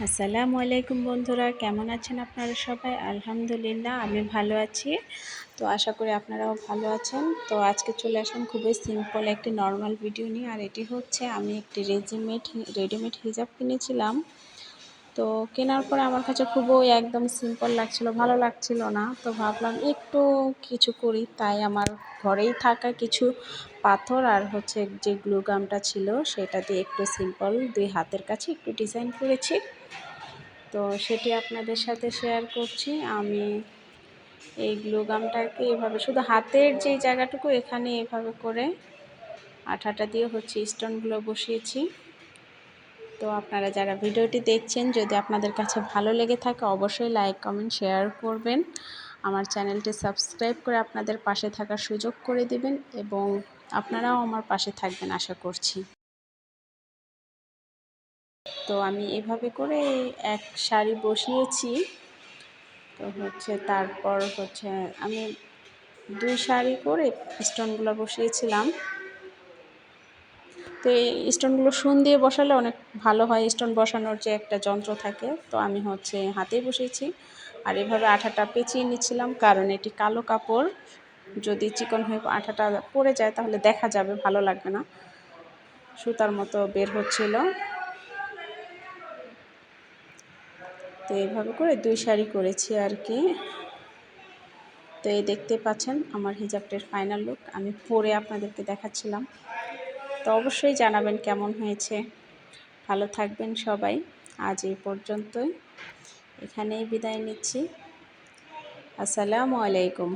আসসালামু আলাইকুম বন্ধুরা, কেমন আছেন আপনারা সবাই? আলহামদুলিল্লাহ আমি ভালো আছি। তো আশা করি আপনারাও ভালো আছেন। তো আজকে চলে আসলাম খুবই সিম্পল একটি নর্মাল ভিডিও নিয়ে। আর এটি হচ্ছে আমি একটি রেডিমেড হিজাব কিনেছিলাম। তো কেনার পরে আমার কাছে খুবই একদম সিম্পল লাগছিল, ভালো লাগছিল না। তো ভাবলাম একটু কিছু করি, তাই আমার ঘরেই থাকা কিছু পাথর আর হচ্ছে যে গ্লু গামটা ছিল সেটা দিয়ে একটু সিম্পল দুই হাতের কাছে একটু ডিজাইন করেছি। তো সেটি আপনাদের সাথে শেয়ার করছি। আমি এই গ্লু গামটাকে এভাবে শুধু হাতের যে জায়গাটুকু এখানে এভাবে করে আঠাটা দিয়ে হচ্ছে স্টোনগুলো বসিয়েছি। তো আপনারা যারা ভিডিওটি দেখছেন, যদি আপনাদের কাছে ভালো লেগে থাকে অবশ্যই লাইক কমেন্ট শেয়ার করবেন, আমার চ্যানেলটি সাবস্ক্রাইব করে আপনাদের পাশে থাকার সুযোগ করে দিবেন এবং আপনারাও আমার পাশে থাকবেন আশা করছি। তো আমি এভাবে করে এক সারি বসিয়েছি। তো হচ্ছে তারপর হচ্ছে আমি দুই সারি করে স্টোনগুলো বসিয়েছিলাম। তো এই স্টোনগুলো সুন দিয়ে বসালে অনেক ভালো হয়। স্টোন বসানোর যে একটা যন্ত্র থাকে, তো আমি হচ্ছে হাতেই বসিয়েছি। আর এভাবে আঠাটা পেঁচিয়ে নিচ্ছিলাম, কারণ এটি কালো কাপড়, যদি চিকন হয়ে আঠাটা পড়ে যায় তাহলে দেখা যাবে, ভালো লাগবে না। সুতার মতো বের হচ্ছিল। তো এইভাবে করে দুই সারি করেছি আর কি। তো এই দেখতে পাচ্ছেন আমার হিজাবটির ফাইনাল লুক, আমি পরে আপনাদেরকে দেখাচ্ছিলাম। তো অবশ্যই জানাবেন কেমন হয়েছে। ভালো থাকবেন সবাই। আজ এই পর্যন্তই, এখানেই বিদায় নিচ্ছি। আসসালামু আলাইকুম।